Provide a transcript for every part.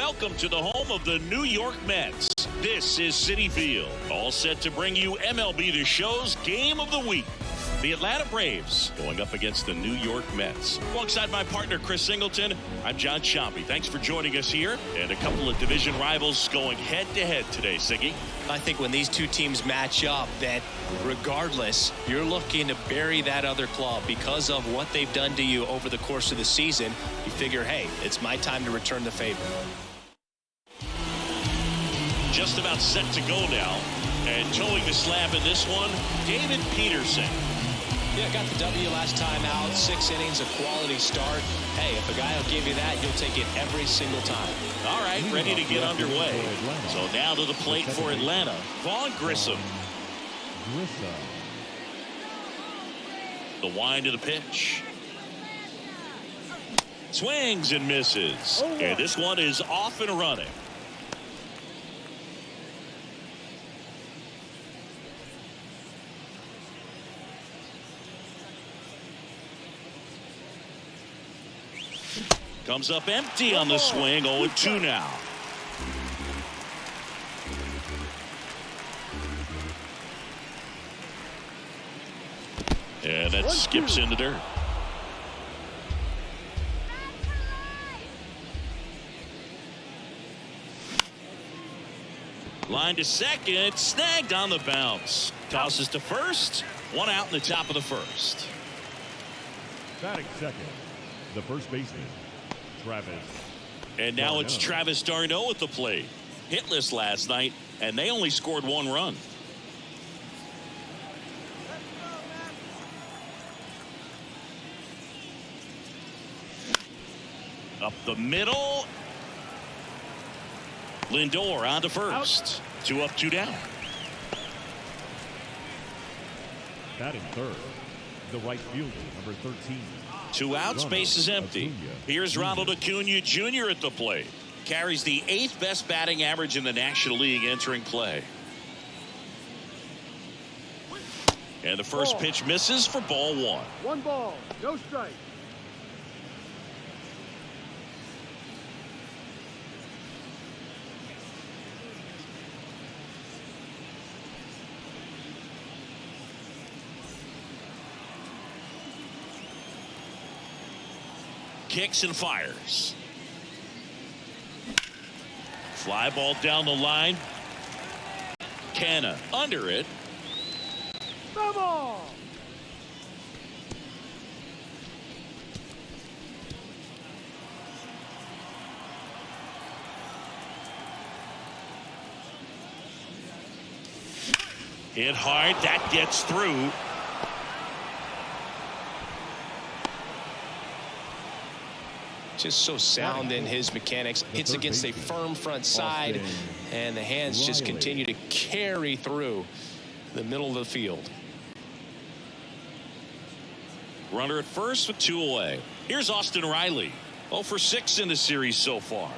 welcome to the home of the New York Mets. This is Citi Field, all set to bring you MLB The Show's Game of the Week. The Atlanta Braves going up against the New York Mets. Alongside my partner, Chris Singleton, I'm John Sciambi. Thanks for joining us here. And a couple of division rivals going head-to-head today, Siggy. I think when these two teams match up, that regardless, you're looking to bury that other club because of what they've done to you over the course of the season. You figure, hey, it's my time to return the favor. Just about set to go now. And towing the slab in this one, David Peterson. Yeah, got the W last time out. 6 innings, a quality start. Hey, if a guy will give you that, you'll take it every single time. All right, ready to get underway. So now to the plate for Atlanta, Vaughn Grissom. The wind of the pitch. Swings and misses. And this one is off and running. Comes up empty on the swing. 0-2 now. And that skips in the dirt. Line to second. Snagged on the bounce. Tosses to first. 1 out in the top of the first. Batting second, the first baseman, Travis. And now it's Travis d'Arnaud at the plate. Hitless last night, and they only scored 1 run. Up the middle. Lindor on to first. 2 up, 2 down. Batting third, the right fielder, number 13. 2 outs, base is empty. Here's Ronald Acuna Jr. at the plate. Carries the 8th best batting average in the National League entering play. And the first pitch misses for ball 1. 1 ball, no strike. Kicks and fires. Fly ball down the line. Canna under it. Ball. Hit hard. That gets through. Just so sound in his mechanics. Hits against a firm front side, and the hands just continue to carry through the middle of the field. Runner at first with 2 away. Here's Austin Riley. 0 for 6 in the series so far.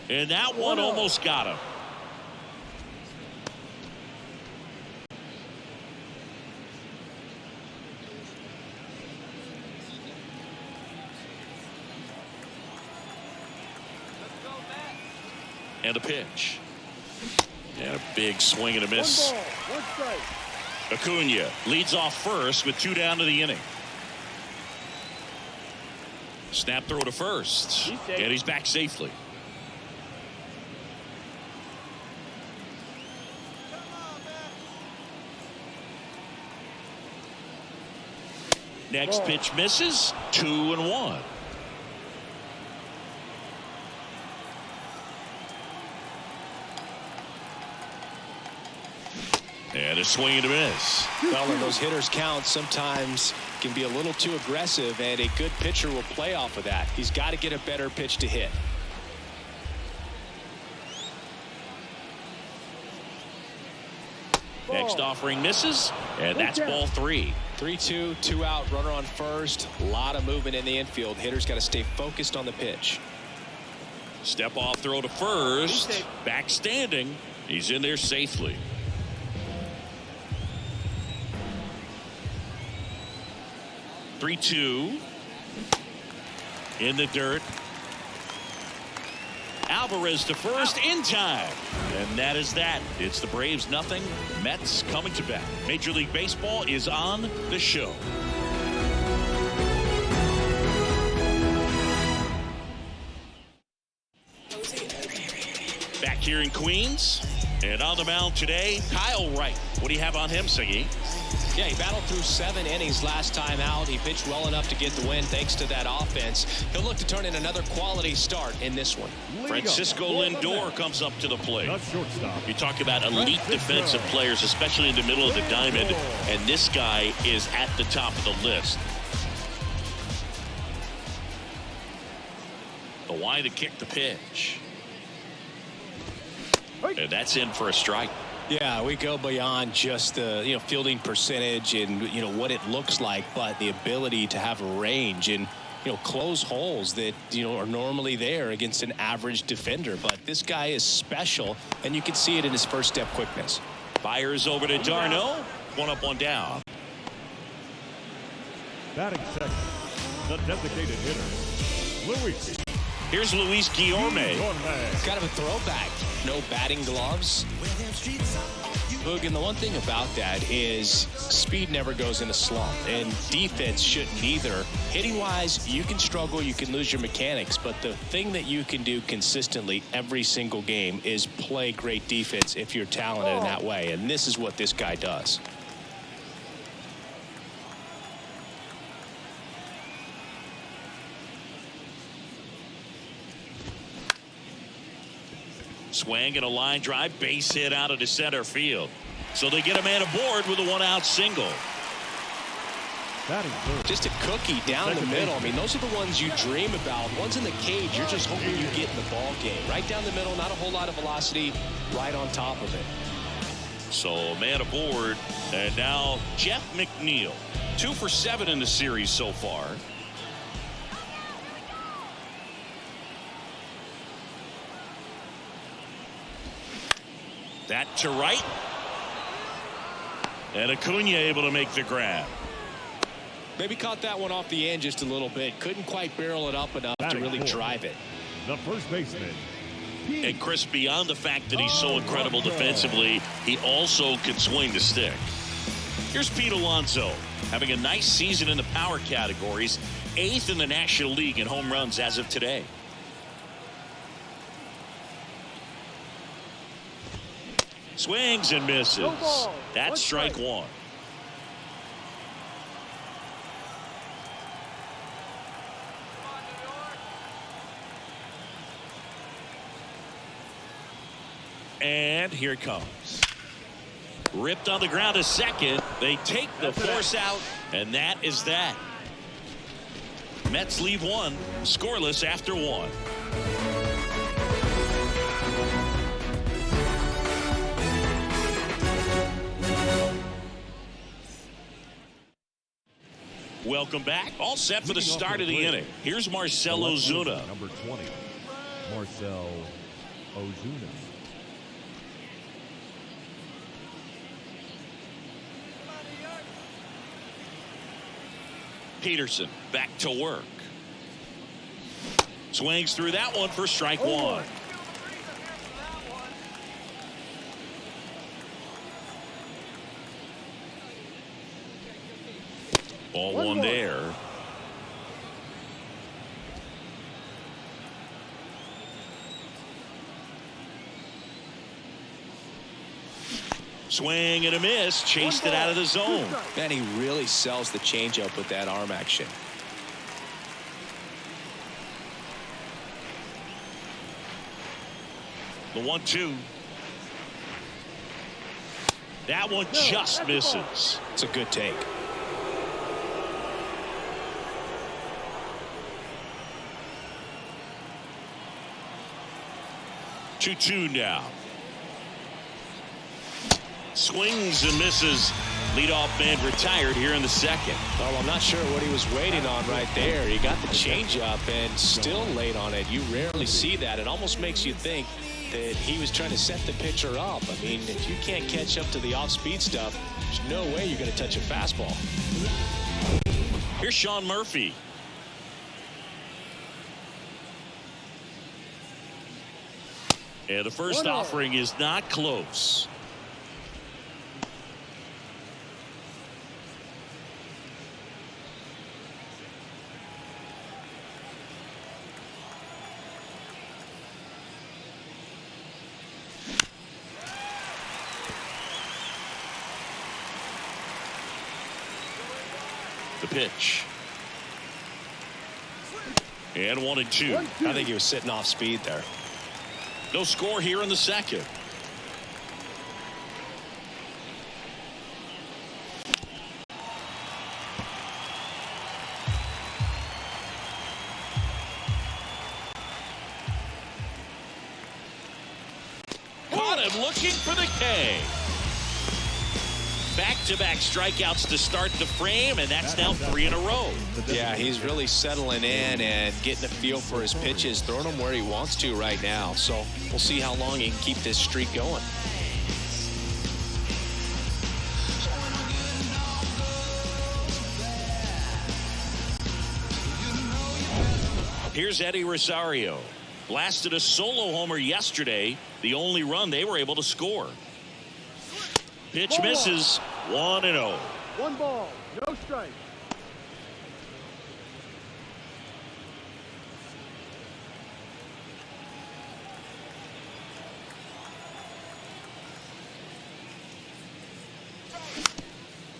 And that one almost got him. And a pitch. And a big swing and a miss. 1 ball, 1 strike. Acuna leads off first with 2 down to the inning. Snap throw to first. And he's back safely. Next pitch misses. 2-1. And a swing and a miss. Well, when those hitters count, sometimes can be a little too aggressive, and a good pitcher will play off of that. He's got to get a better pitch to hit. Next offering misses, and that's ball 3. 3-2, 2 out, runner on first. A lot of movement in the infield. Hitters got to stay focused on the pitch. Step off throw to first. Back standing. He's in there safely. in the dirt. Alvarez to first in time. And that is that. It's the Braves nothing. Mets coming to bat. Major League Baseball is on the show. Back here in Queens. And on the mound today, Kyle Wright. What do you have on him, Siggy? Yeah, he battled through 7 innings last time out. He pitched well enough to get the win thanks to that offense. He'll look to turn in another quality start in this one. Francisco Lindor comes up to the plate. You talk about elite defensive players, especially in the middle of the diamond, and this guy is at the top of the list. The wide to kick the pitch. And that's in for a strike. Yeah, we go beyond just the fielding percentage and what it looks like, but the ability to have range and close holes that are normally there against an average defender. But this guy is special, and you can see it in his first step quickness. Fires over to Darno. One up, one down. Batting second, the designated hitter, Luis. Here's Luis Guillorme. Kind of a throwback. No batting gloves. Boog, and the one thing about that is speed never goes in a slump, and defense shouldn't either. Hitting-wise, you can struggle, you can lose your mechanics, but the thing that you can do consistently every single game is play great defense if you're talented in that way, and this is what this guy does. Swing and a line drive, base hit out into center field. So they get a man aboard with a 1-out single. Just a cookie down the middle. I mean, those are the ones you dream about. Ones in the cage, you're just hoping you get in the ball game. Right down the middle, not a whole lot of velocity, right on top of it. So a man aboard, and now Jeff McNeil. 2 for 7 in the series so far. That to right. And Acuna able to make the grab. Maybe caught that one off the end just a little bit. Couldn't quite barrel it up enough to really drive it. The first baseman. And Chris, beyond the fact that he's so incredible defensively, he also can swing the stick. Here's Pete Alonso having a nice season in the power categories. 8th in the National League in home runs as of today. Swings and misses. That's strike 1. And here it comes. Ripped on the ground to second. They take the force out, and that is that. Mets leave 1 scoreless after 1. Welcome back. All set for the start of the inning. Here's Marcell Ozuna. Number 20, Marcell Ozuna. Peterson back to work. Swings through that one for strike 1. Ball 1 there. Swing and a miss. Chased it out of the zone. Man, he really sells the changeup with that arm action. The 1-2. That one just misses. It's a good take. Two now. Swings and misses. Leadoff man retired here in the second. Well, I'm not sure what he was waiting on right there. He got the changeup and still late on it. You rarely see that. It almost makes you think that he was trying to set the pitcher up. I mean, if you can't catch up to the off-speed stuff, there's no way you're going to touch a fastball. Here's Sean Murphy. And the first offering is not close. The pitch. And 1-2. I think he was sitting off speed there. No score here in the second. Caught him looking for the K. Back-to-back strikeouts to start the frame, and that's now 3 in a row. Yeah, he's really settling in and getting a feel for his pitches, throwing them where he wants to right now. So we'll see how long he can keep this streak going. Here's Eddie Rosario. Blasted a solo homer yesterday, the only run they were able to score. Pitch misses. 1-0. 1 ball, no strike.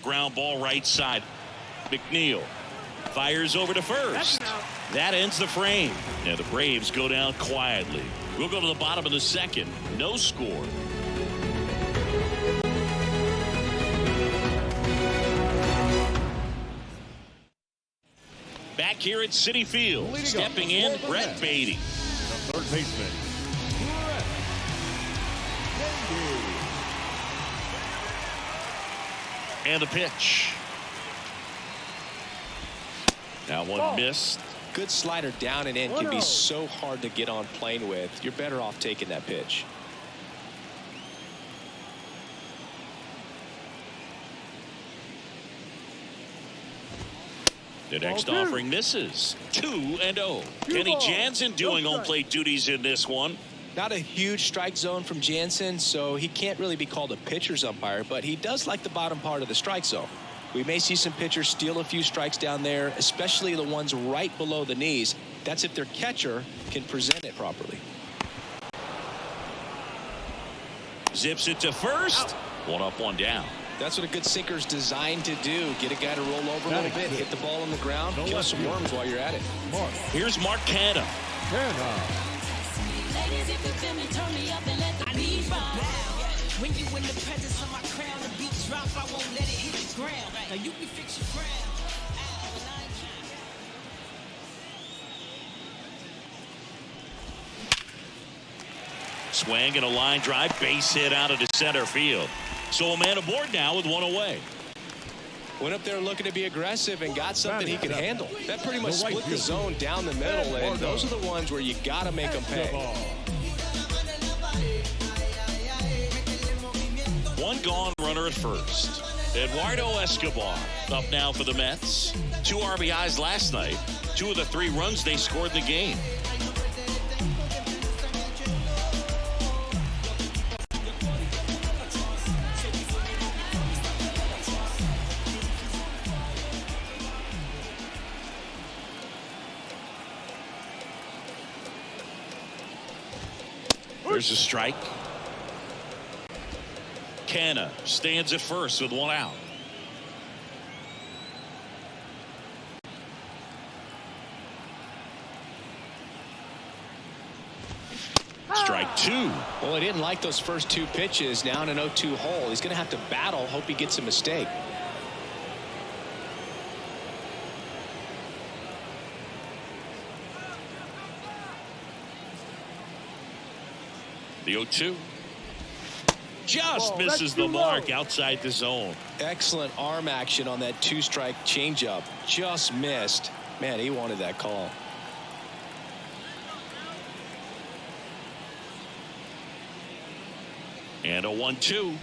Ground ball right side. McNeil fires over to first. That ends the frame. And the Braves go down quietly. We'll go to the bottom of the second. No score. Back here at Citi Field, stepping in, Brett Beatty. The third baseman, Brett Beatty. And the pitch. That one missed. Good slider down and in can be so hard to get on plane with. You're better off taking that pitch. The next offering misses. 2-0. Kenny Jansen doing home plate duties in this one. Not a huge strike zone from Jansen, so he can't really be called a pitcher's umpire, but he does like the bottom part of the strike zone. We may see some pitchers steal a few strikes down there, especially the ones right below the knees. That's if their catcher can present it properly. Zips it to first. 1 up, 1 down. That's what a good sinker's designed to do. Get a guy to roll over a little bit, hit the ball on the ground, kill some worms while you're at it. Here's Mark Canha. Ladies, if you feel me, turn me up and let the beat ride. When you in the presence of my crown, the beat drop, I won't let it hit the ground. Now you can fix your crown. Swing and a line drive, base hit out of the center field. So a man aboard now with 1 away. Went up there looking to be aggressive and got something he could handle. That pretty much split the zone down the middle, and those are the ones where you got to make them pay. 1 gone, runner at first. Eduardo Escobar up now for the Mets. 2 RBIs last night. 2 of the 3 runs they scored in the game. There's a strike. Canha stands at first with 1 out. Strike 2. Well, he didn't like those first 2 pitches. Now in an 0-2 hole, he's going to have to battle. Hope he gets a mistake. The 0-2 just misses the mark outside the zone. Excellent arm action on that 2-strike changeup. Just missed. Man, he wanted that call. And a 1-2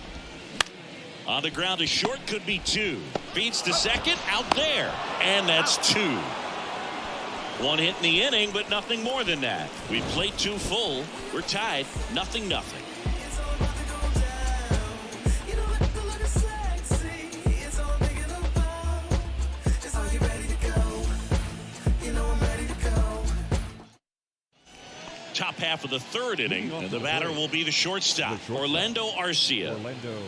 on the ground. A short, could be 2. Beats to second, out there, and that's 2. One hit in the inning, but nothing more than that. We played 2 full. We're tied, 0-0. Top half of the 3rd inning, and the batter will be the shortstop, Orlando Arcia. Orlando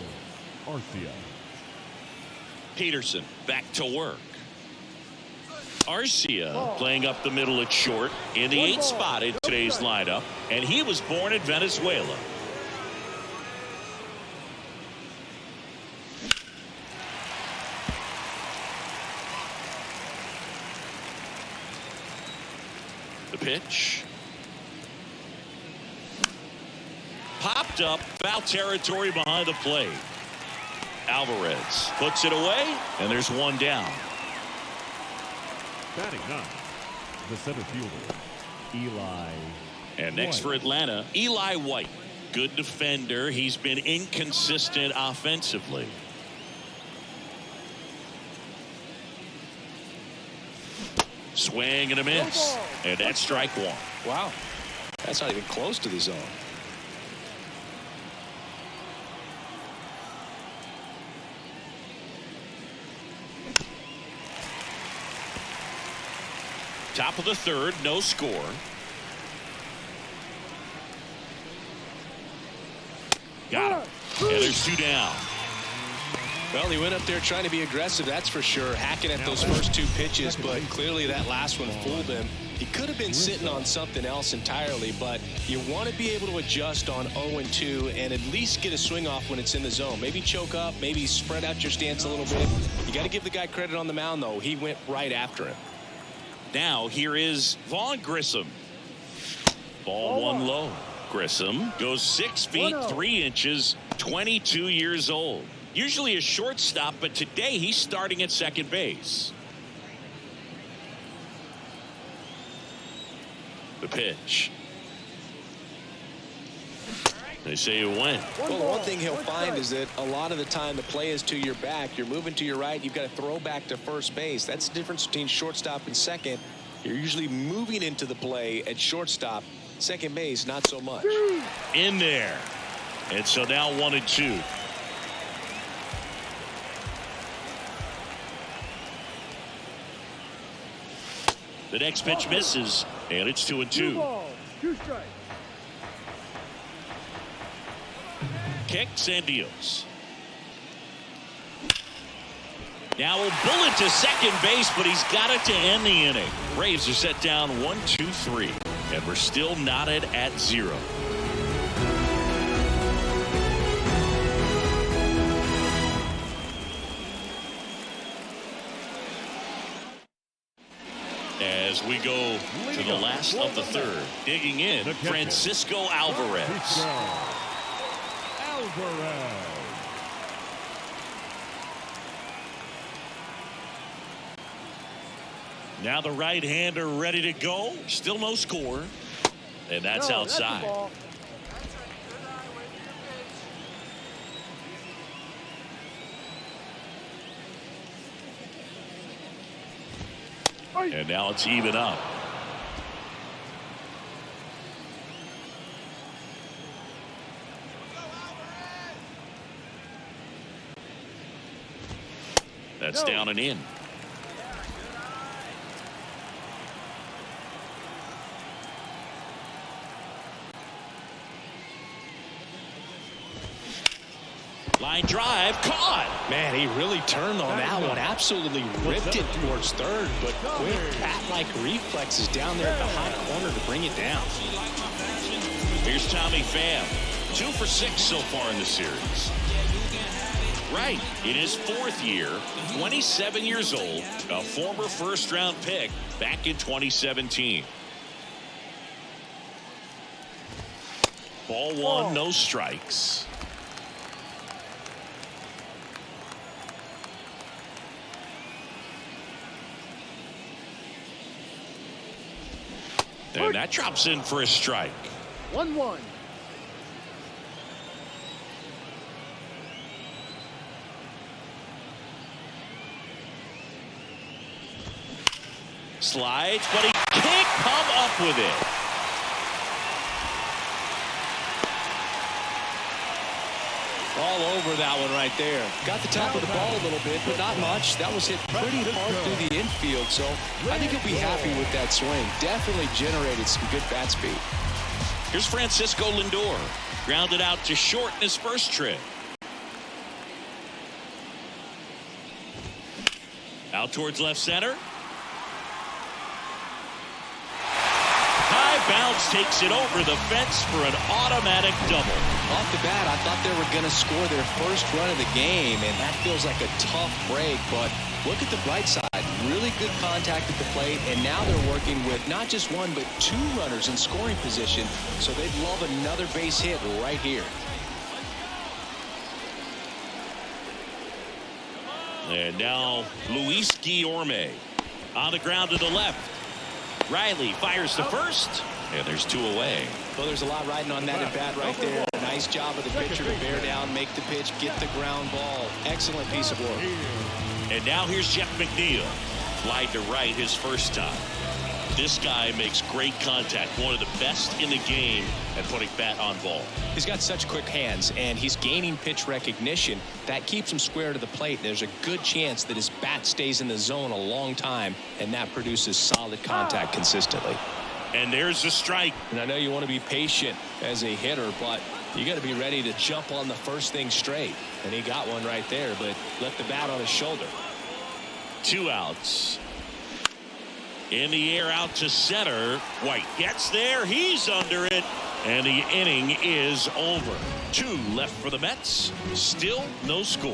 Arcia. Peterson back to work. Arcia playing up the middle at short in the 8th spot in today's lineup, and he was born in Venezuela. The pitch. Popped up, foul territory behind the plate. Alvarez puts it away, and there's one down. Batting 9, the center fielder, Eli. And next for Atlanta, Eli White. Good defender. He's been inconsistent offensively. Swing and a miss. And that's strike 1. Wow. That's not even close to the zone. Top of the 3rd, no score. Got him. And there's 2 down. Well, he went up there trying to be aggressive, that's for sure, hacking at those first 2 pitches, but clearly that last one fooled him. He could have been sitting on something else entirely, but you want to be able to adjust on 0-2 and at least get a swing off when it's in the zone. Maybe choke up, maybe spread out your stance a little bit. You got to give the guy credit on the mound, though. He went right after him. Now here is Vaughn Grissom. Ball 1 low. Grissom goes 6 feet 3 inches, 22 years old. Usually a shortstop, but today he's starting at second base. The pitch. They say it went. Well, the one thing he'll find is that a lot of the time the play is to your back. You're moving to your right. You've got to throw back to first base. That's the difference between shortstop and second. You're usually moving into the play at shortstop. Second base, not so much. In there. And so now 1-2. The next pitch misses, and it's 2-2. 2 strikes. Kicks and deals. Now a bullet to second base, but he's got it to end the inning. Braves are set down 1-2-3, and we're still knotted at 0. As we go to the last of the 3rd, digging in, Francisco Alvarez. Now the right-hander ready to go. Still no score. And that's outside. And now it's even up. That's down and in. Line drive, caught. Man, he really turned on that one. Absolutely ripped it towards third, but quick bat-like reflexes down there at the high corner to bring it down. Here's Tommy Pham. 2 for 6 so far in the series. Right, in his 4th year, 27 years old, a former first-round pick back in 2017. Ball 1, no strikes. And that drops in for a strike. 1-1. Slides, but he can't come up with it. All over that one right there. Got the top of the ball a little bit, but not much. That was hit pretty hard through the infield, so I think he'll be happy with that swing. Definitely generated some good bat speed. Here's Francisco Lindor. Grounded out to short in his first trip. Out towards left center. High bounce takes it over the fence for an automatic double. Off the bat, I thought they were going to score their first run of the game, and that feels like a tough break. But look at the bright side. Really good contact at the plate, and now they're working with not just one, but two runners in scoring position. So they'd love another base hit right here. And now Luis Guillorme on the ground to the left. Riley fires to first, and there's two away. Well, there's a lot riding on that at bat right there. Nice job of the pitcher to bear down, make the pitch, get the ground ball. Excellent piece of work. And now here's Jeff McNeil. Flied to right his first time. This guy makes great contact. One of the best in the game at putting bat on ball. He's got such quick hands, and he's gaining pitch recognition. That keeps him square to the plate. There's a good chance that his bat stays in the zone a long time, and that produces solid contact consistently. And there's the strike. And I know you want to be patient as a hitter, but you got to be ready to jump on the first thing straight. And he got one right there, but left the bat on his shoulder. 2 outs. In the air out to center. White gets there. He's under it. And the inning is over. 2 left for the Mets. Still no score.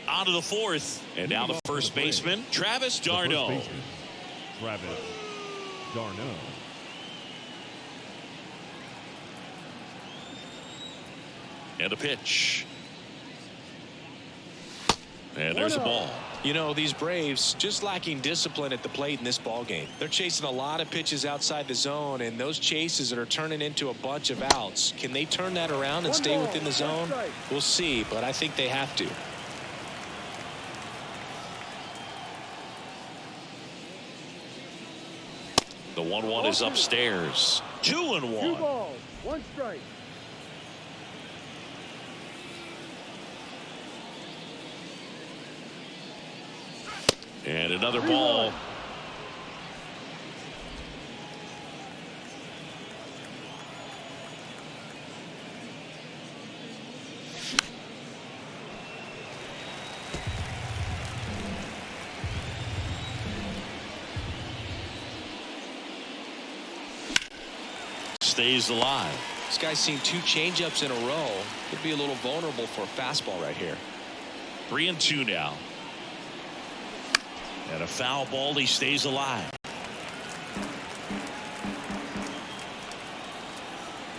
On to the 4th. And now the first baseman, Travis d'Arnaud. Travis d'Arnaud. And a pitch. And there's a ball. You know, these Braves just lacking discipline at the plate in this ball game. They're chasing a lot of pitches outside the zone, and those chases that are turning into a bunch of outs. Can they turn that around and stay within the zone? We'll see, but I think they have to. The 1-1 is upstairs. 2-1. 2 balls, 1 strike. And another ball. Stays alive. This guy's seen 2 changeups in a row. Could be a little vulnerable for a fastball right here. 3-2 now. And a foul ball. He stays alive.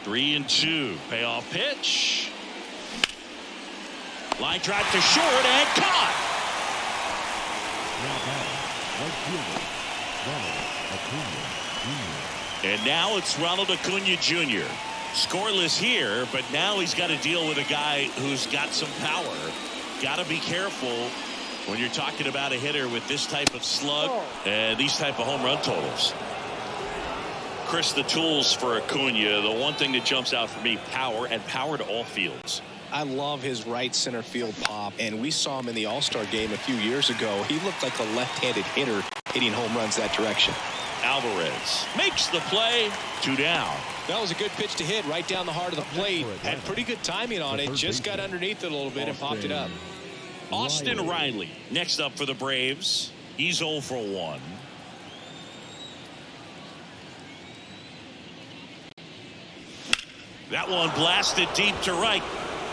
3-2. Payoff pitch. Line drive to short and caught. And now it's Ronald Acuna Jr. Scoreless here, but now he's got to deal with a guy who's got some power. Got to be careful when you're talking about a hitter with this type of slug and these type of home run totals. Chris, the tools for Acuna, the one thing that jumps out for me, power, and power to all fields. I love his right center field pop, and we saw him in the All-Star game a few years ago. He looked like a left-handed hitter hitting home runs that direction. Alvarez makes the play. 2 down. That was a good pitch to hit right down the heart of the plate. Had pretty good timing on it. Just got underneath it a little bit and popped it up. Austin Riley next up for the Braves. He's 0 for 1. That one blasted deep to right.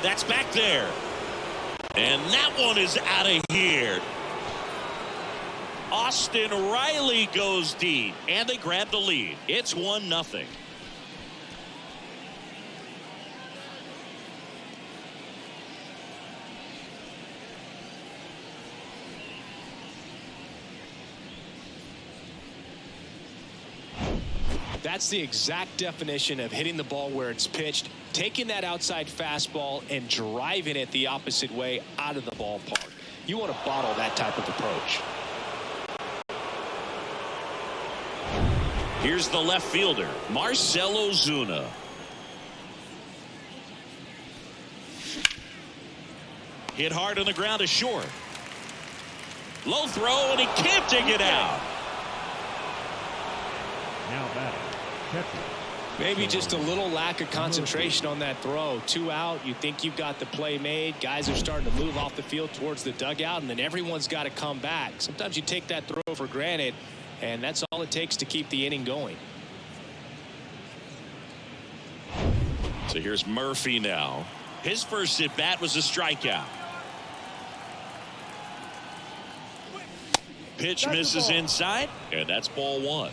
That's back there. And that one is out of here. Austin Riley goes deep, and they grab the lead. It's 1-0. That's the exact definition of hitting the ball where it's pitched, taking that outside fastball and driving it the opposite way out of the ballpark. You want to bottle that type of approach. Here's the left fielder, Marcell Ozuna. Hit hard on the ground to short. Low throw, and he can't dig it out. Now batting, catcher. Maybe just a little lack of concentration on that throw. 2 out. You think you've got the play made. Guys are starting to move off the field towards the dugout, and then everyone's got to come back. Sometimes you take that throw for granted, and that's all it takes to keep the inning going. So here's Murphy now. His first at bat was a strikeout. Pitch misses inside, and that's ball 1.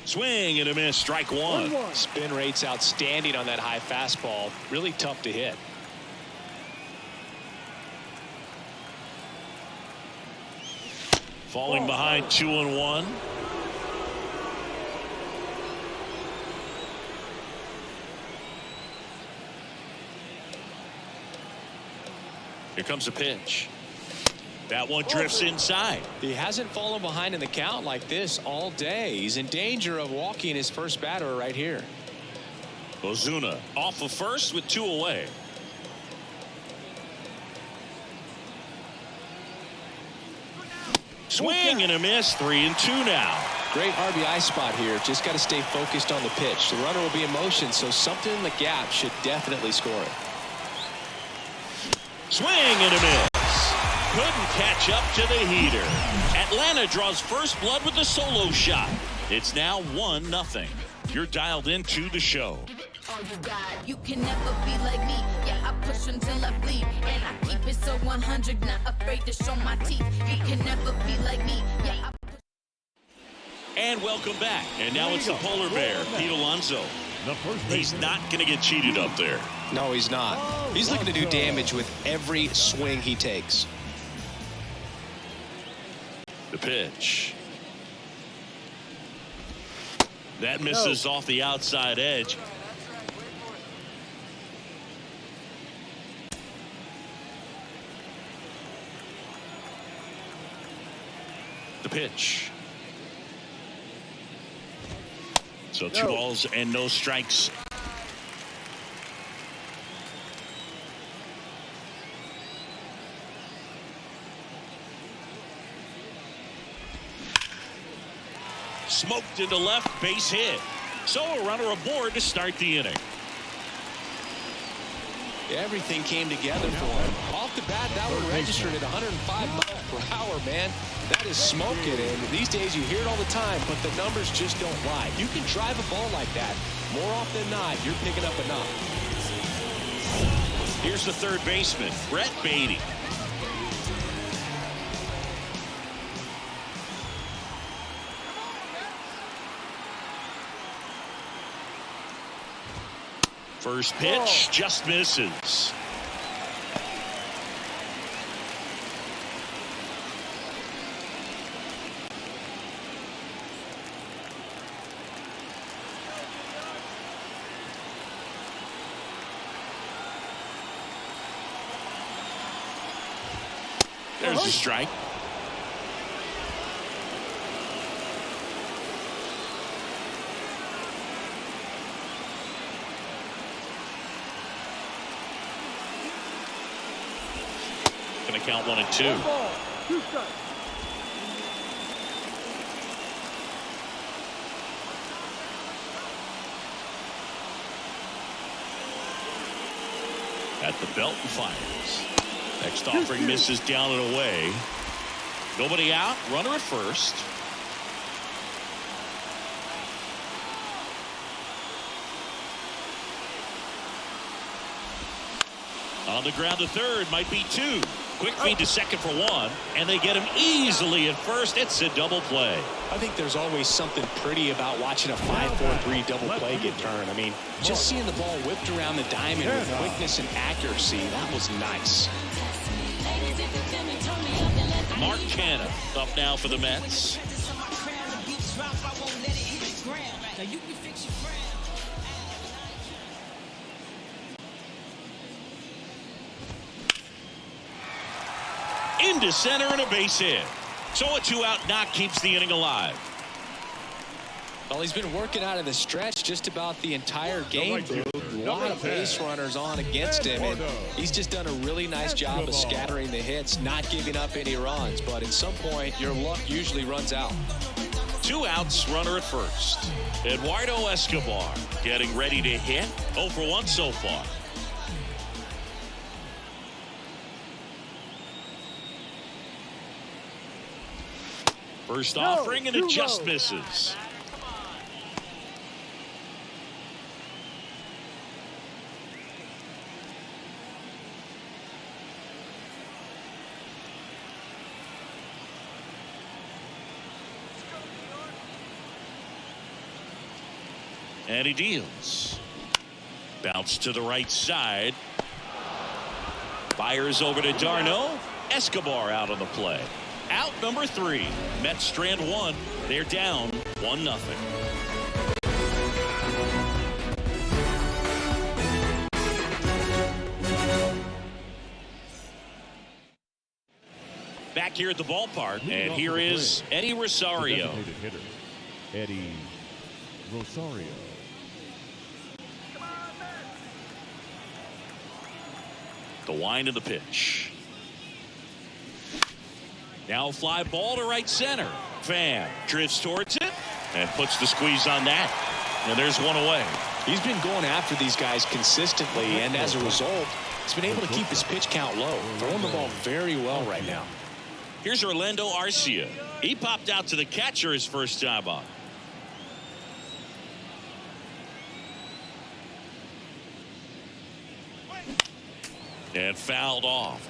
Swing and a miss, strike 1. Spin rate's outstanding on that high fastball. Really tough to hit. Falling behind 2-1. Here comes a pitch. That one drifts inside. He hasn't fallen behind in the count like this all day. He's in danger of walking his first batter right here. Ozuna off of first with 2 away. Swing and a miss, 3-2 now. Great RBI spot here. Just got to stay focused on the pitch. The runner will be in motion, so something in the gap should definitely score it. Swing and a miss. Couldn't catch up to the heater. Atlanta draws first blood with a solo shot. It's now 1-0. You're dialed into the show. All you got, you can never be like me. Yeah, I push until I bleed, and I keep it so 100, not afraid to show my teeth. You can never be like me. Yeah. And welcome back. And now it's the polar bear, Pete Alonso. He's not going to get cheated up there. No, he's not. He's looking to do damage with every swing he takes. The pitch. That misses off the outside edge. The pitch. So 2 balls and no strikes. Smoked into left, base hit. So a runner aboard to start the inning. Everything came together for him. Off the bat, that one registered at 105 miles per hour, man. That is smoking, and these days you hear it all the time, but the numbers just don't lie. You can drive a ball like that. More often than not, you're picking up enough. Here's the third baseman, Brett Beatty. First pitch just misses. There's a strike. Going to count 1 and 2. 2 strikes. At the belt and fires. Next offering misses down and away. Nobody out. Runner at first. On the ground to third. Might be 2. Quick feed to second for one, and they get him easily at first. It's a double play. I think there's always something pretty about watching a 5-4-3 double play get turned. I mean, just seeing the ball whipped around the diamond with quickness and accuracy, that was nice. Mark Canha up now for the Mets. Into center and a base hit. So a 2-out knock keeps the inning alive. Well, he's been working out of the stretch just about the entire game. A lot of base runners on against him, and he's just done a really nice job of scattering the hits, not giving up any runs. But at some point, your luck usually runs out. 2 outs, runner at first. Eduardo Escobar getting ready to hit. 0 for 1 so far. First offering, and it just misses. And he deals. Bounce to the right side. Fires over to d'Arnaud. Escobar out on the play. Out number 3. Mets strand 1. They're down 1-0. Back here at the ballpark, and here is Eddie Rosario. Hitter, Eddie Rosario. The wind of the pitch. Now fly ball to right center. Pham drifts towards it and puts the squeeze on that. And there's one away. He's been going after these guys consistently, and as a result, he's been able to keep his pitch count low. Throwing the ball very well right now. Here's Orlando Arcia. He popped out to the catcher his first time up. And fouled off.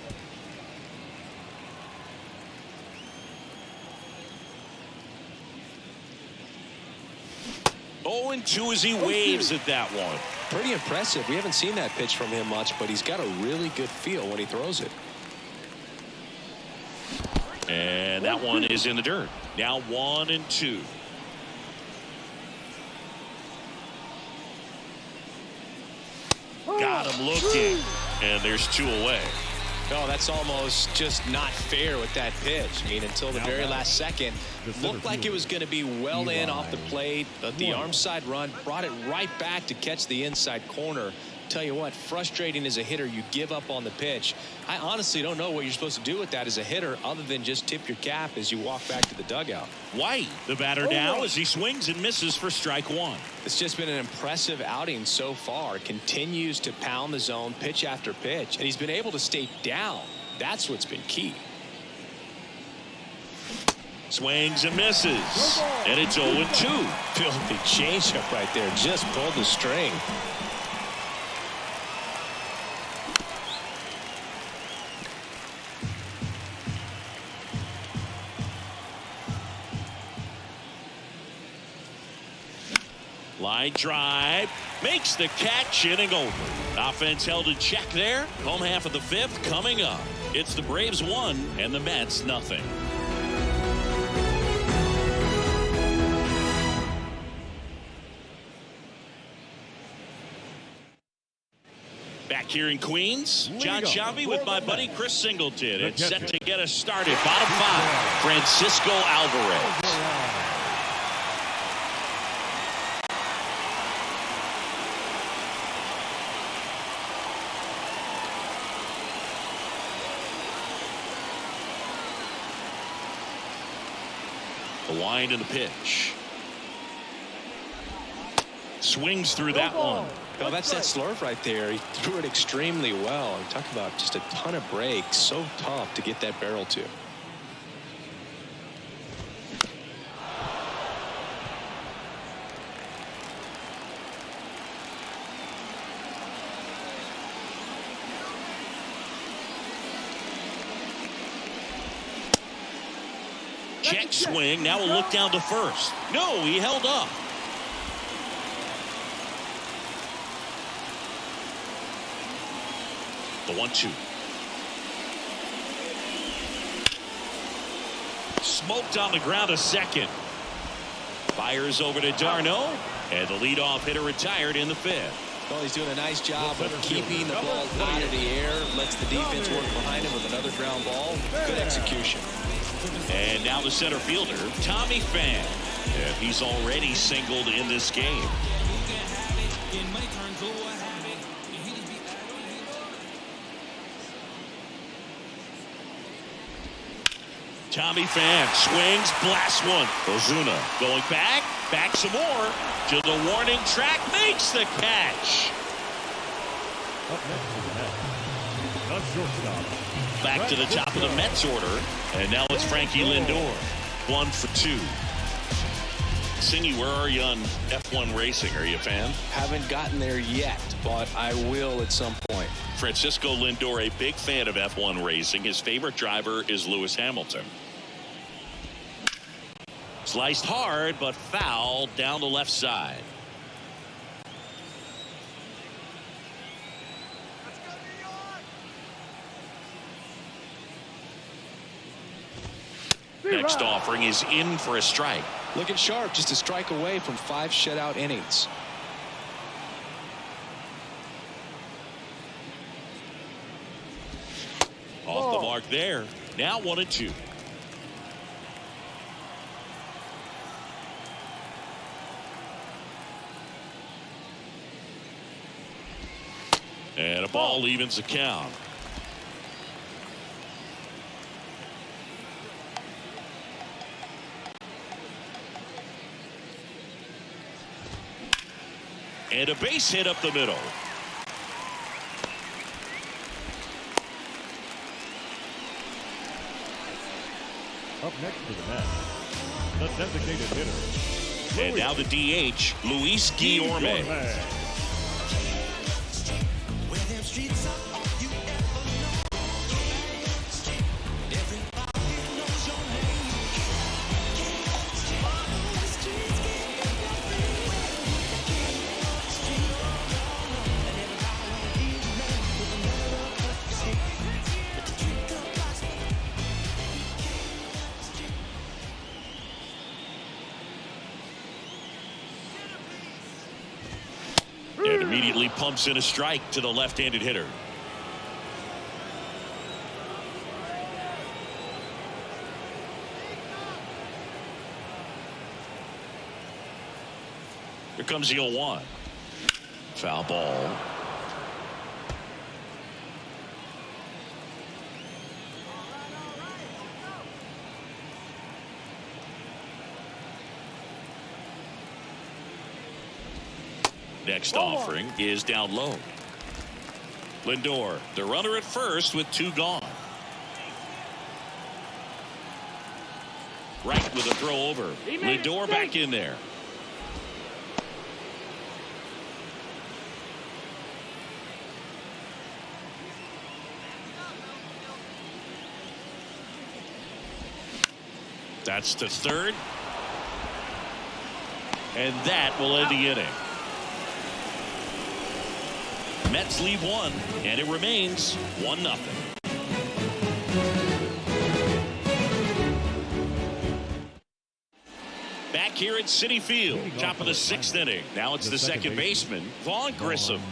0-2 as he waves at that one. Pretty impressive. We haven't seen that pitch from him much, but he's got a really good feel when he throws it. And that one is in the dirt. Now 1-2. Got him looking. And there's 2 away. Oh, that's almost just not fair with that pitch. I mean, until the very last second, looked like it was going to be well in off the plate. But the arm side run brought it right back to catch the inside corner. Tell you what, frustrating as a hitter, you give up on the pitch. I honestly don't know what you're supposed to do with that as a hitter other than just tip your cap as you walk back to the dugout. White, the batter now as he swings and misses for strike 1. It's just been an impressive outing so far. Continues to pound the zone pitch after pitch, and he's been able to stay down. That's what's been key. Swings and misses. And it's 0-2. Filthy changeup right there. Just pulled the string. Line drive, makes the catch, inning over. Offense held in check there. Home half of the 5th coming up. It's the Braves 1 and the Mets nothing. Back here in Queens, John Sciambi with my buddy Chris Singleton. It's set to get us started. Bottom 5, Francisco Alvarez. The wind and the pitch. Swings through that one. Oh, that's that slurve right there. He threw it extremely well. I'm talking about just a ton of breaks. So tough to get that barrel to. Check swing. Now we'll look down to first. No, he held up. The 1-2. Smoked on the ground to second. Fires over to d'Arnaud. And the leadoff hitter retired in the 5th. Well, he's doing a nice job of keeping the ball out of the air. Lets the defense work behind him with another ground ball. Good execution. And now the center fielder, Tommy Pham. And he's already singled in this game. Tommy Pham swings, blasts one. Ozuna going back some more to the warning track, makes the catch. Up next is the Mets. The shortstop. Back to the top of the Mets order, and now it's Frankie Lindor. 1 for 2. Cindy, where are you on F1 racing? Are you a fan? Haven't gotten there yet, but I will at some point. Francisco Lindor, a big fan of F1 racing. His favorite driver is Lewis Hamilton. Sliced hard, but foul down the left side. Next offering is in for a strike. Looking sharp, just a strike away from 5 shutout innings. Off the mark there. Now 1-2. And a ball evens the count. And a base hit up the middle. Up next to the Mets, the designated hitter. And now the DH, Luis Guillorme. And immediately pumps in a strike to the left-handed hitter. Here comes the 0-1. Foul ball. Next offering is down low. Lindor, the runner at first with 2 gone. Right with a throw over. Lindor back in there. That's to third. And that will end the inning. Mets lead 1, and it remains 1-0. Back here at Citi Field, top of the 6th inning. Now it's the second baseman, Vaughn Grissom.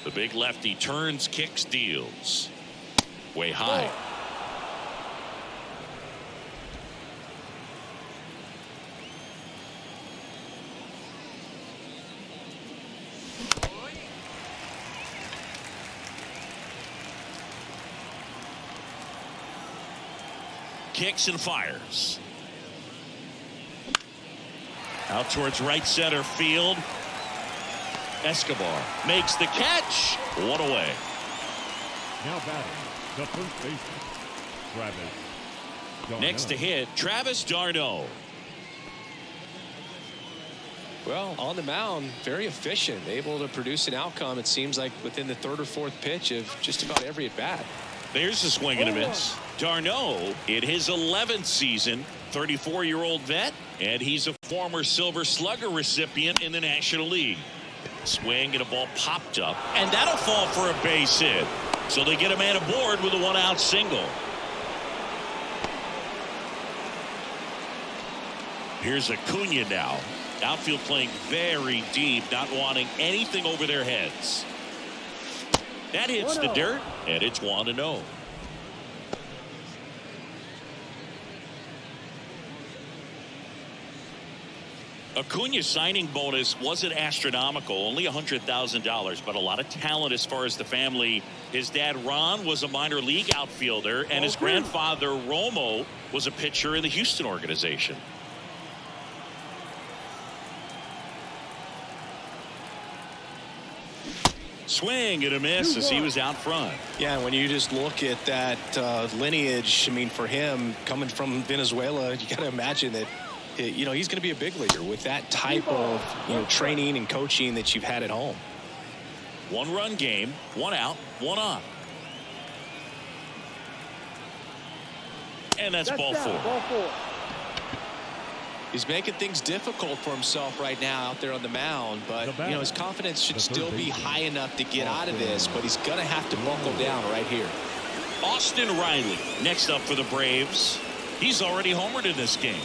The big lefty turns, kicks, deals. Way high. Kicks and fires. Out towards right center field. Escobar makes the catch. One away. Now batting, the first baseman, Travis d'Arnaud. Next to hit, Travis d'Arnaud. Well, on the mound, very efficient, able to produce an outcome, it seems like, within the third or fourth pitch of just about every at-bat. There's a swing and a miss. D'Arnaud in his 11th season, 34-year-old vet, and he's a former Silver Slugger recipient in the National League. Swing and a ball popped up, and that'll fall for a base hit. So they get a man aboard with a one-out single. Here's Acuna now. Outfield playing very deep, not wanting anything over their heads. That hits the dirt, and it's 1-0. Acuna's signing bonus wasn't astronomical, only $100,000, but a lot of talent as far as the family. His dad, Ron, was a minor league outfielder, and his grandfather, Romo, was a pitcher in the Houston organization. Swing and a miss as he was out front. Yeah, when you just look at that lineage, I mean, for him, coming from Venezuela, you got to imagine that, you know, he's going to be a big leaguer with that type of, you know, training and coaching that you've had at home. One-run game, one out, one on. And that's ball four. He's making things difficult for himself right now out there on the mound, but you know, his confidence should still be high enough to get out of this, but he's going to have to buckle down right here. Austin Riley next up for the Braves. He's already homered in this game.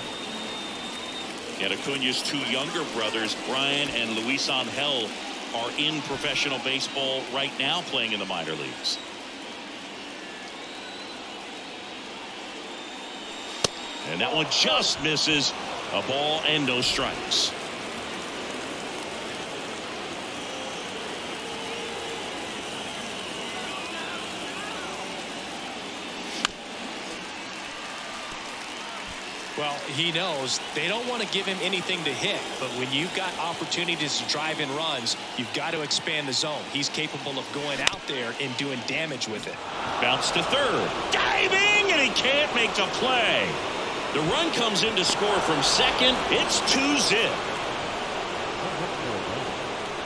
And Acuna's two younger brothers, Brian and Luis Angel, are in professional baseball right now playing in the minor leagues. And that one just misses. A ball and no strikes. Well, he knows they don't want to give him anything to hit, but when you've got opportunities to drive in runs, you've got to expand the zone. He's capable of going out there and doing damage with it. Bounce to third. Diving, and he can't make the play. The run comes in to score from second. It's 2-0.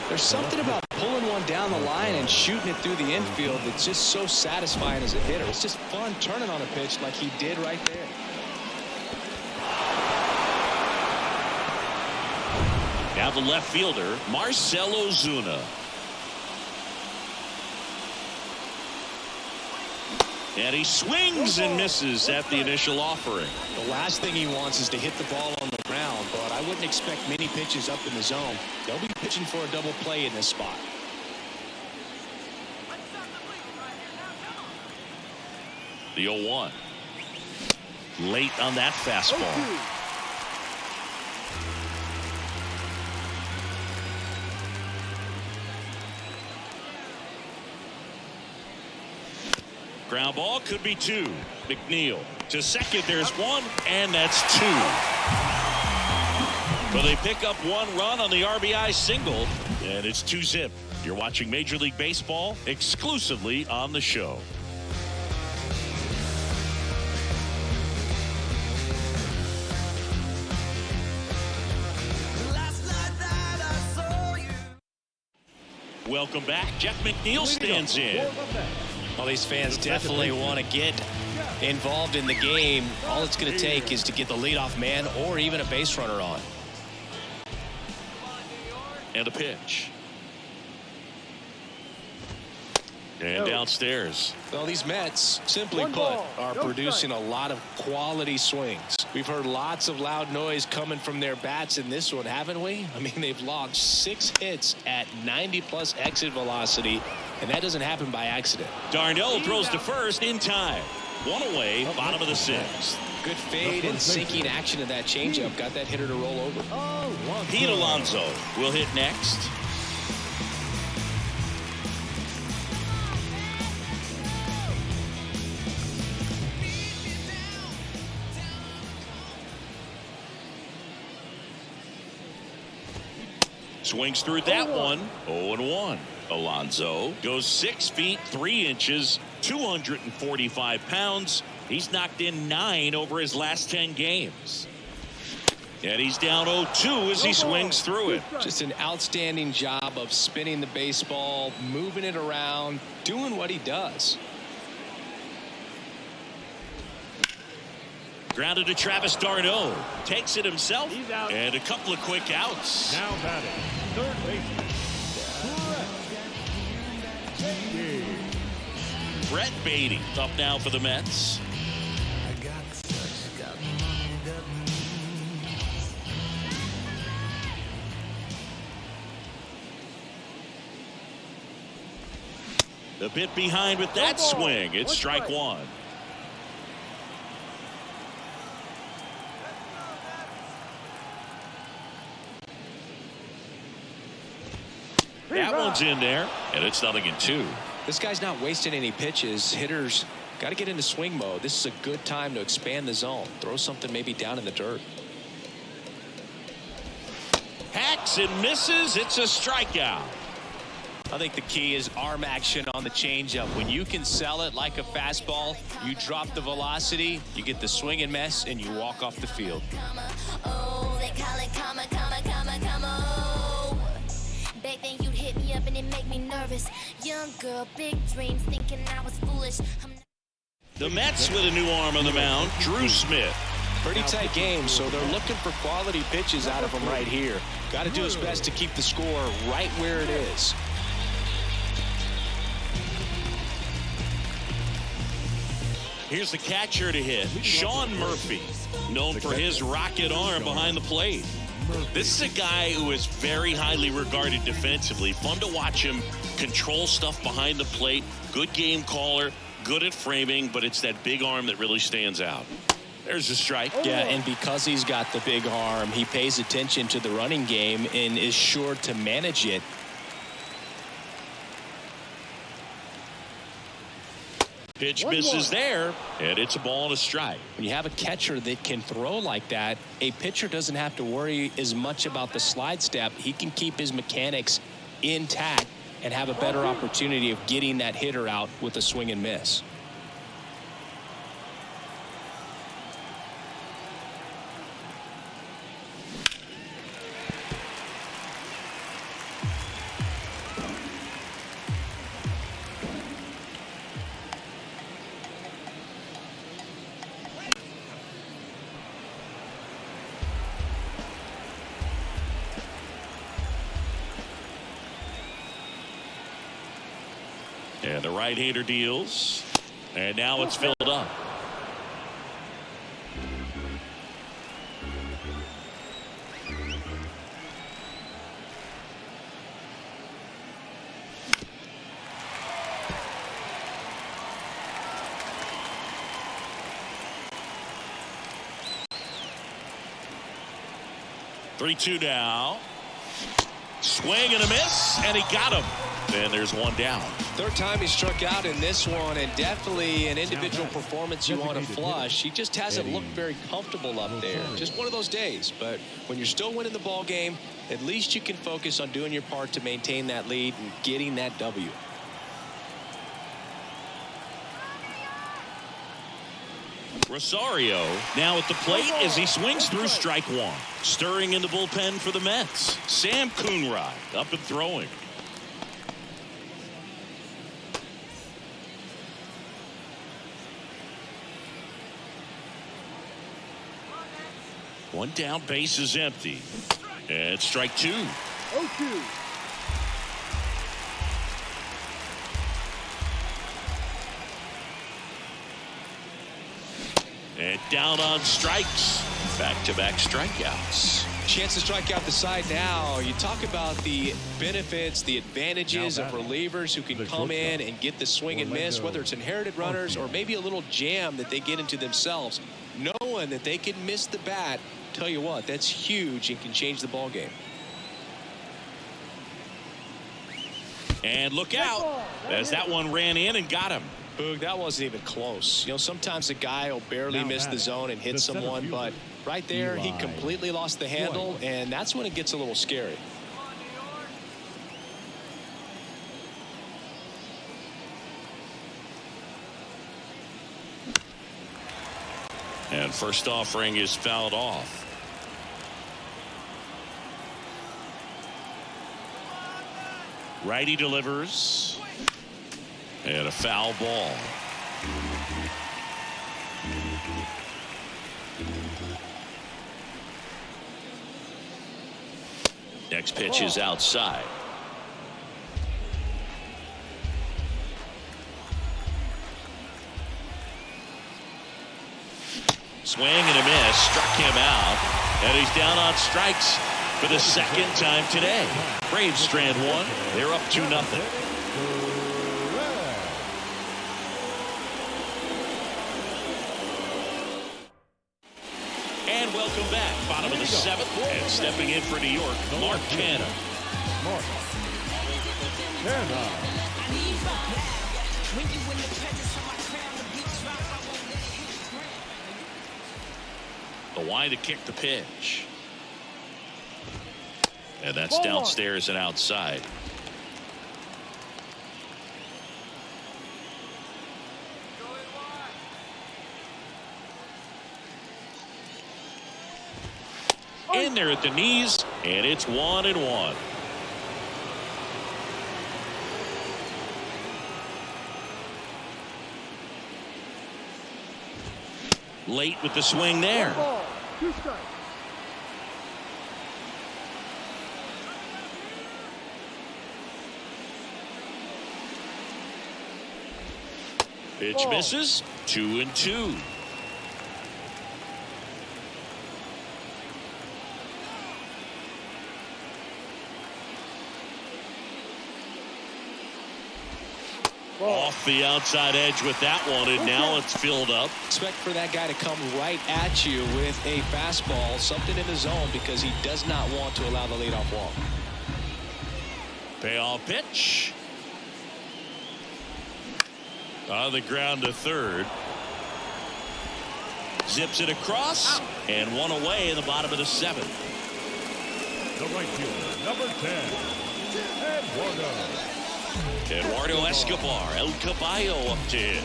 There's something about pulling one down the line and shooting it through the infield that's just so satisfying as a hitter. It's just fun turning on a pitch like he did right there. Now the left fielder, Marcell Ozuna. And he swings and misses at the initial offering. The last thing he wants is to hit the ball on the ground, but I wouldn't expect many pitches up in the zone. They'll be pitching for a double play in this spot. The 0-1. Late on that fastball. Ground ball could be two. McNeil to second. There's one, and that's two. Well, they pick up one run on the RBI single, and it's 2-0. You're watching Major League Baseball exclusively on the show. Welcome back. Jeff McNeil stands in. Well, these fans definitely want to get involved in the game. All it's going to take is to get the leadoff man or even a base runner on. And a pitch. And downstairs. Well, these Mets, simply put, are producing a lot of quality swings. We've heard lots of loud noise coming from their bats in this one, haven't we? I mean, they've logged 6 hits at 90+ exit velocity, and that doesn't happen by accident. Darnell throws to first in time. One away, bottom of the 6th. Good fade and sinking action of that changeup got that hitter to roll over. Pete Alonso will hit next. Swings through that one. 0-1. Alonso goes 6 feet 3 inches, 245 pounds. He's knocked in 9 over his last 10 games. And he's down 0-2 as he swings through it. Just an outstanding job of spinning the baseball, moving it around, doing what he does. Grounded to Travis d'Arnaud. Takes it himself. And a couple of quick outs. Now batting, third baseman, Brett Beatty up now for the Mets. A bit behind with that swing. It's strike one. That one's in there, and it's 0-2. This guy's not wasting any pitches. Hitters got to get into swing mode. This is a good time to expand the zone. Throw something maybe down in the dirt. Hacks and misses. It's a strikeout. I think the key is arm action on the changeup. When you can sell it like a fastball, you drop the velocity, you get the swing and miss, and you walk off the field. Oh, they call it comma. Back then you'd hit me up and it make me nervous. Young girl, big dreams, thinking I was foolish. The Mets with a new arm on the mound, Drew Smith. Pretty tight game, so they're looking for quality pitches out of him right here. Got to do his best to keep the score right where it is. Here's the catcher to hit, Sean Murphy, known for his rocket arm behind the plate. This is a guy who is very highly regarded defensively. Fun to watch him control stuff behind the plate. Good game caller, good at framing, but it's that big arm that really stands out. There's a strike. Yeah, and because he's got the big arm, he pays attention to the running game and is sure to manage it. Pitch misses there, and it's a ball and a strike. When you have a catcher that can throw like that, a pitcher doesn't have to worry as much about the slide step. He can keep his mechanics intact and have a better opportunity of getting that hitter out with a swing and miss. And the right-hander deals. And now it's filled up. Three-two now. Swing and a miss, and he got him. And there's one down. Third time he struck out in this one, and definitely an individual performance you want to flush. He just hasn't looked very comfortable up there. Just one of those days. But when you're still winning the ball game, at least you can focus on doing your part to maintain that lead and getting that W. Rosario now at the plate as he swings through strike one. Stirring in the bullpen for the Mets. Sam Coonrod up and throwing. One down, base is empty. And strike two. 0-2. And down on strikes. Back-to-back strikeouts. Chance to strike out the side now. You talk about the benefits, the advantages of relievers who can come in and get the swing and miss, whether it's inherited runners or maybe a little jam that they get into themselves. Knowing that they can miss the bat, tell you what, that's huge and can change the ball game. And look out as that one ran in and got him. Boog, that wasn't even close. You know, sometimes a guy will barely miss the zone and hit someone, but right there he completely lost the handle, and that's when it gets a little scary. And first offering is fouled off. Righty delivers. And a foul ball. Next pitch is outside. Swing and a miss, struck him out, and he's down on strikes for the second time today. Braves strand one. They're up 2-0. And welcome back. Bottom of the 7th. And stepping in for New York, Mark Canha. The wind to kick the pitch. And that's downstairs and outside. In there at the knees, and it's 1-1. Late with the swing there. 2 strikes. Pitch misses. 2-2. Off the outside edge with that one, and now it's filled up. Expect for that guy to come right at you with a fastball, something in the zone, because he does not want to allow the leadoff walk. Payoff pitch. On the ground to third. Zips it across, and one away in the bottom of the 7th. The right fielder, number 10, Eduardo Escobar, El Caballo up to him.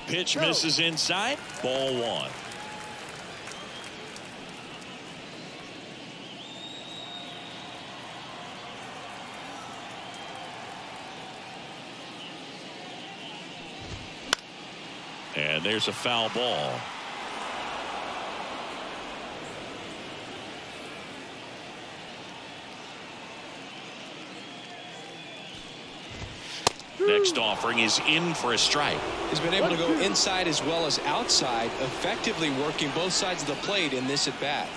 Pitch misses inside. Ball 1. And there's a foul ball. Next offering is in for a strike. He's been able to go inside as well as outside, effectively working both sides of the plate in this at bat.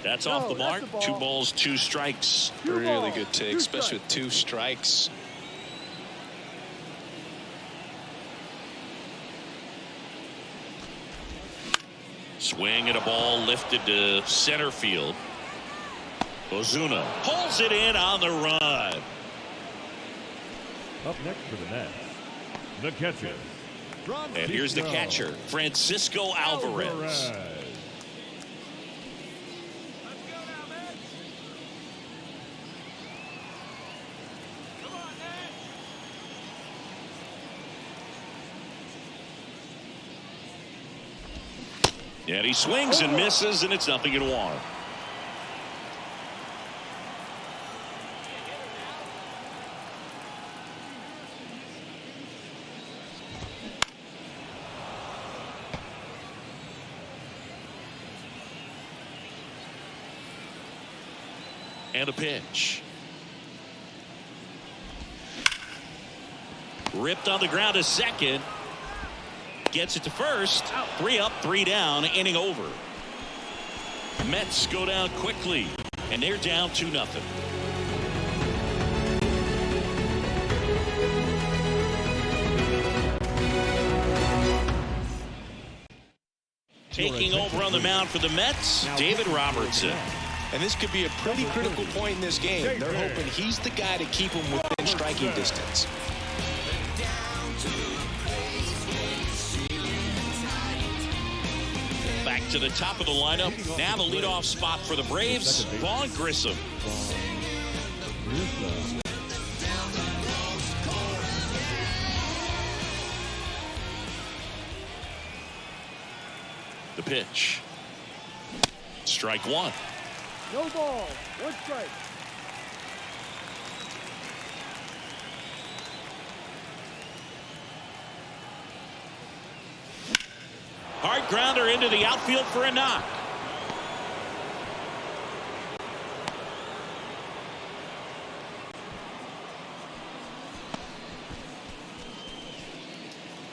That's off the mark. 2 balls, 2 strikes. Really good take, especially with 2 strikes. Swing and a ball lifted to center field. Ozuna pulls it in on the run. Up next for the Nats, the catcher. And here's the catcher, Francisco Alvarez. And he swings and misses, and it's 0-1. And a pitch. Ripped on the ground to second. Gets it to first. 3 up, 3 down, inning over. Mets go down quickly, and they're down 2-0. Taking over on the mound for the Mets, David Robertson. And this could be a pretty critical point in this game. They're hoping he's the guy to keep them within striking distance. Back to the top of the lineup. Now the leadoff spot for the Braves, Vaughn Grissom. Here's the pitch. Strike one. No ball. One strike. Hard grounder into the outfield for a knock.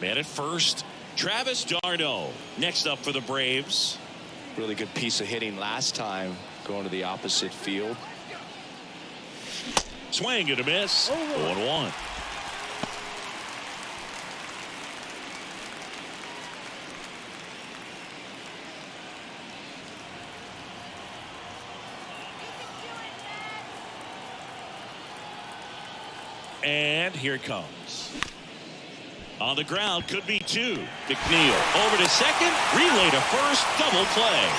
Man at first, Travis d'Arnaud. Next up for the Braves. Really good piece of hitting last time, going to the opposite field. Swing and a miss. 0-1. And here it comes. On the ground, could be two. McNeil over to second, relay to first, double play.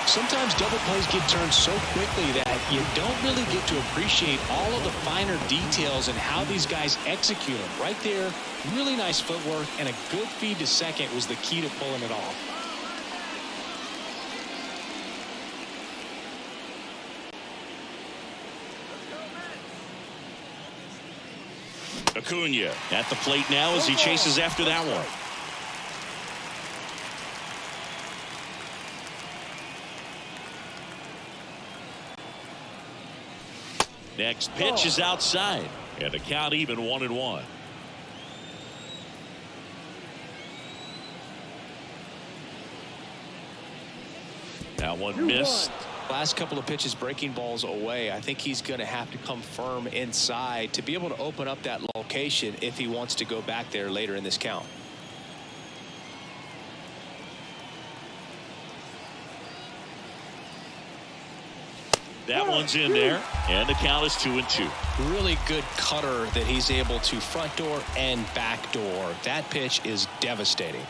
Sometimes double plays get turned so quickly that you don't really get to appreciate all of the finer details and how these guys execute them. Right there, really nice footwork, and a good feed to second was the key to pulling it off. Acuna at the plate now as he chases after that one. Next pitch is outside, and the count even 1-1. That one missed. Last couple of pitches breaking balls away. I think he's going to have to come firm inside to be able to open up that location if he wants to go back there later in this count. That one's in there, and the count is 2-2. Really good cutter that he's able to front door and back door. That pitch is devastating.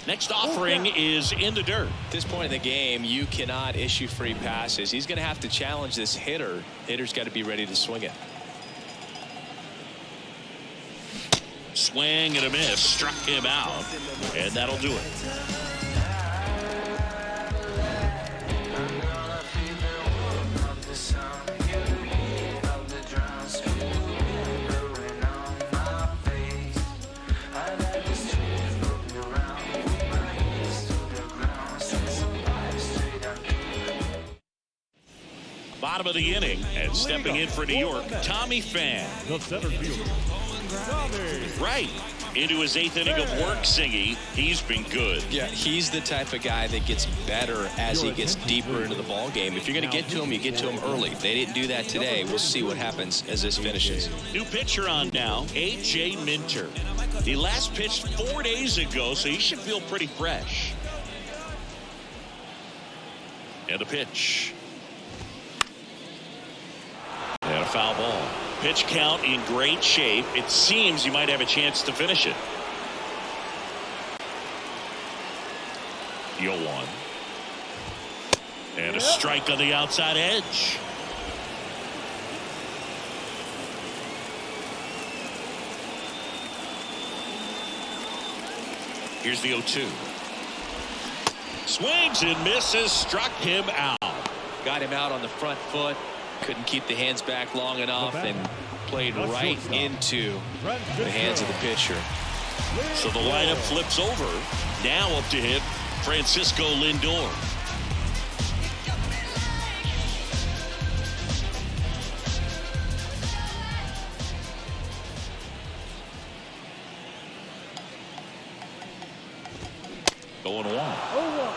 Next offering is in the dirt. At this point in the game, you cannot issue free passes. He's going to have to challenge this hitter. Hitter's got to be ready to swing it. Swing and a miss, struck him out, and that'll do it. Bottom of the inning, and stepping in for New York, Tommy Pham. the center fielder, Tommy. Right into his 8th inning of work, Singy. He's been good. Yeah, he's the type of guy that gets better as he gets deeper into the ball game. If you're going to get to him, you get to him early. They didn't do that today. We'll see what happens as this finishes. New pitcher on now, A.J. Minter. He last pitched 4 days ago, so he should feel pretty fresh. And a pitch. And a foul ball. Pitch count in great shape. It seems he might have a chance to finish it. 0-1. And a strike on the outside edge. Here's the 0-2. Swings and misses, struck him out. Got him out on the front foot. Couldn't keep the hands back long enough and played right into the hands of the pitcher. So the lineup flips over. Now up to hit Francisco Lindor. Going 1. 0-1.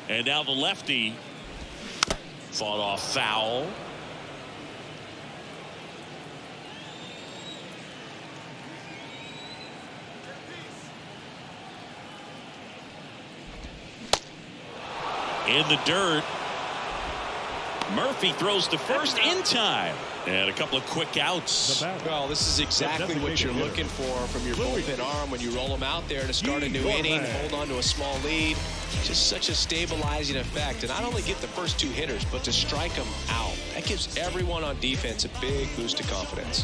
And now the lefty fought off foul. In the dirt. Murphy throws to first in time. And a couple of quick outs. Well, this is exactly what you're looking for from your bullpen arm when you roll them out there to start a new inning, hold on to a small lead. Just such a stabilizing effect. And not only get the first 2 hitters, but to strike them out. That gives everyone on defense a big boost of confidence.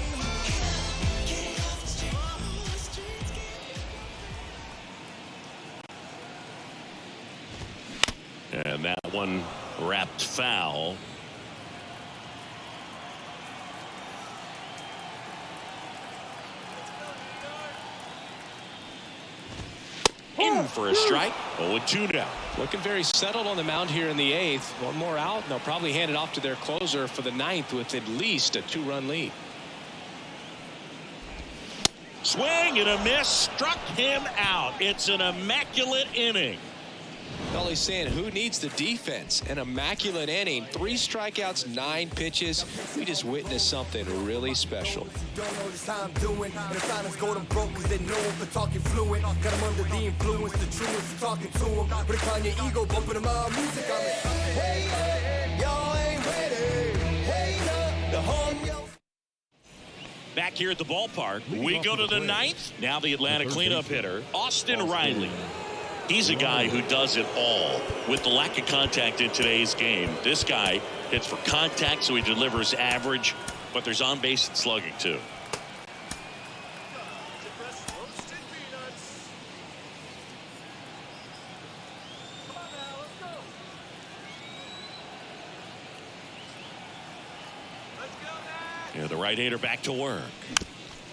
And that one wrapped foul. In for a strike. 0-2 now. Looking very settled on the mound here in the 8th. One more out, and they'll probably hand it off to their closer for the 9th with at least a 2-run lead. Swing and a miss. Struck him out. It's an immaculate inning. Well, he's saying, who needs the defense? An immaculate inning. 3 strikeouts, 9 pitches. We just witnessed something really special. Don't know this time doing, and the silence got them broke because they know him for talking fluent. Got him under the influence, the truest of talking to him. But it's on your ego, bumping him out music. I'm like, hey, y'all ain't ready. Hey, the home, yo. Back here at the ballpark, we go to the 9th. Now the Atlanta cleanup hitter, Austin Riley. He's a guy who does it all. With the lack of contact in today's game, this guy hits for contact, so he delivers average, but there's on base and slugging too. Yeah, the right-hander back to work.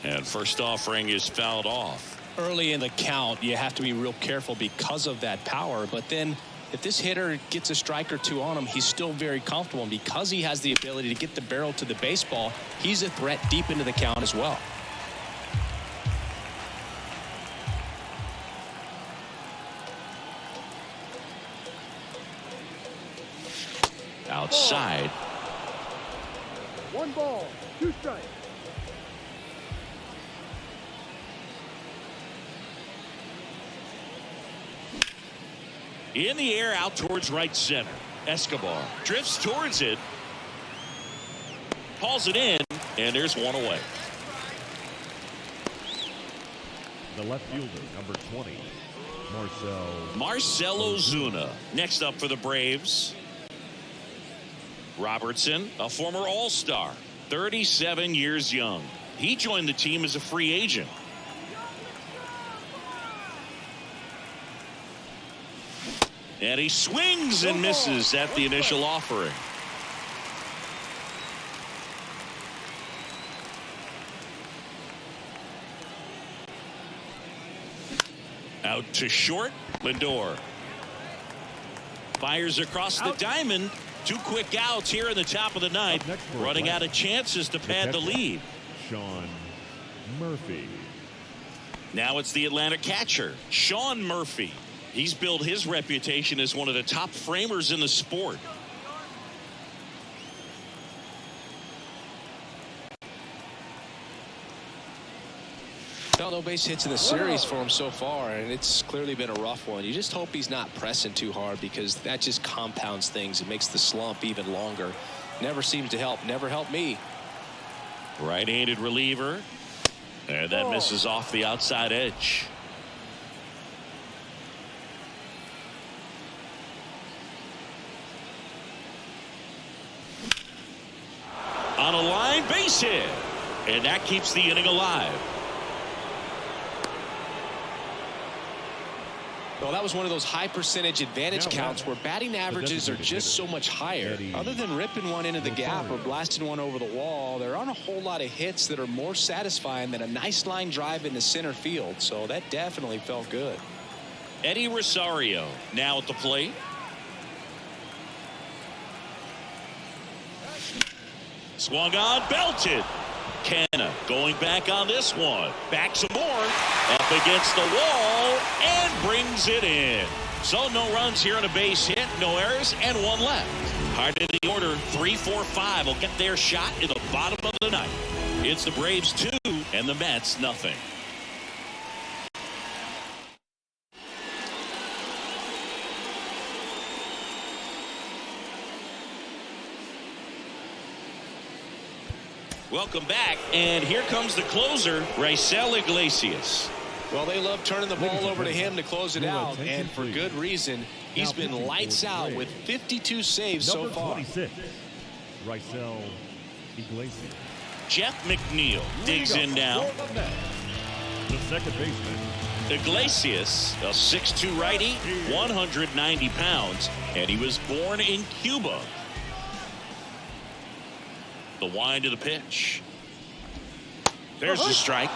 And first offering is fouled off. Early in the count, you have to be real careful because of that power. But then if this hitter gets a strike or 2 on him, he's still very comfortable. And because he has the ability to get the barrel to the baseball, he's a threat deep into the count as well. Outside. 1 ball, 2 strikes. In the air, out towards right center. Escobar drifts towards it. Hauls it in, and there's one away. The left fielder, number 20, Marcell Ozuna. Next up for the Braves, Robertson, a former All-Star, 37 years young. He joined the team as a free agent. And he swings and misses at the initial offering. Out to short, Lindor. Fires across the diamond. 2 quick outs here in the top of the 9th. Running out of chances to pad the lead. Sean Murphy. Now it's the Atlanta catcher, Sean Murphy. He's built his reputation as one of the top framers in the sport. Well, no base hits in the series for him so far, and it's clearly been a rough one. You just hope he's not pressing too hard, because that just compounds things. It makes the slump even longer. Never seems to help. Never helped me. Right-handed reliever. And that misses off the outside edge. On a line, base hit. And that keeps the inning alive. Well, that was one of those high percentage advantage counts where batting averages are just so much higher. Other than ripping one into the gap or blasting one over the wall, there aren't a whole lot of hits that are more satisfying than a nice line drive into center field. So that definitely felt good. Eddie Rosario now at the plate. Swung on, belted. Canna going back on this one. Back some more. Up against the wall and brings it in. So no runs here on a base hit, no errors, and 1 left. Hard in the order, 3, 4, 5 will get their shot in the bottom of the 9th. It's the Braves 2 and the Mets nothing. Welcome back, and here comes the closer, Raisel Iglesias. Well, they love turning the ball over to him to close it out, and for good reason. He's been lights out with 52 saves so far. 26, Raisel Iglesias. Jeff McNeil digs in now. The second baseman. Iglesias, a 6'2 righty, 190 pounds, and he was born in Cuba. The wind of the pitch. There's the strike.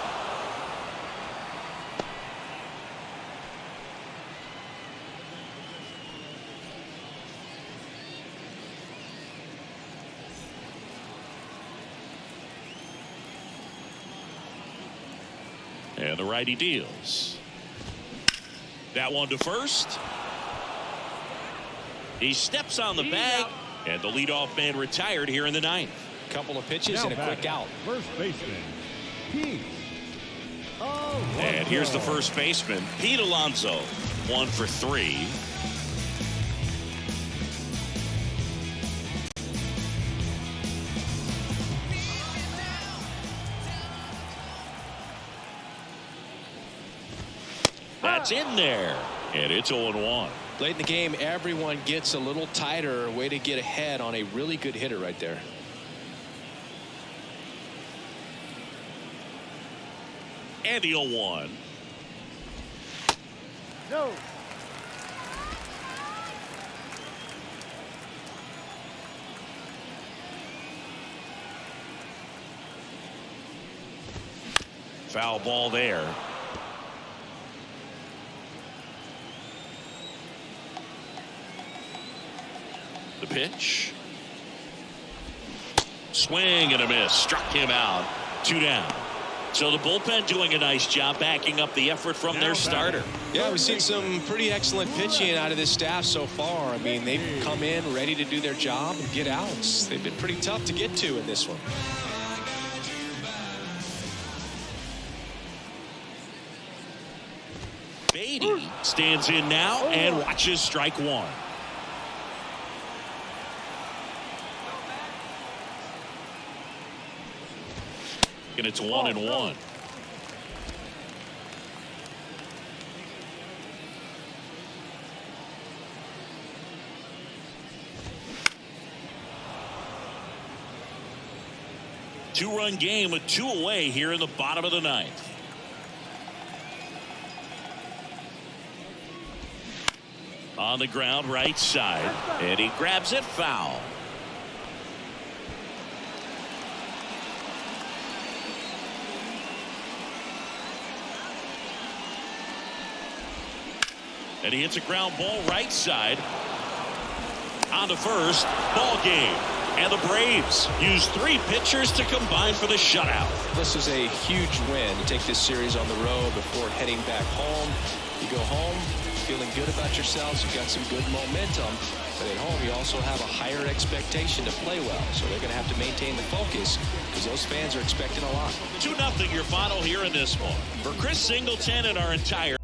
And the righty deals. That one to first. He steps on the bag, and the leadoff man retired here in the ninth. Couple of pitches and a quick out. First baseman, Pete. And here's the first baseman, Pete Alonso, 1 for 3. That's in there, and it's 0-1. Late in the game, everyone gets a little tighter. Way to get ahead on a really good hitter right there. And the 0-1. No. Foul ball there. The pitch. Swing and a miss. Struck him out. 2 down. So the bullpen doing a nice job backing up the effort from their starter. Yeah, we've seen some pretty excellent pitching out of this staff so far. I mean, they've come in ready to do their job and get outs. They've been pretty tough to get to in this one. Beatty stands in now and watches strike one. And it's 1-1. Two-run game with 2 away here in the bottom of the ninth. On the ground, right side, and he grabs it foul. And he hits a ground ball right side. On to first. Ball game. And the Braves use 3 pitchers to combine for the shutout. This is a huge win to take this series on the road before heading back home. You go home feeling good about yourselves. You've got some good momentum. But at home, you also have a higher expectation to play well. So they're going to have to maintain the focus because those fans are expecting a lot. 2-0 your final here in this one. For Chris Singleton and our entire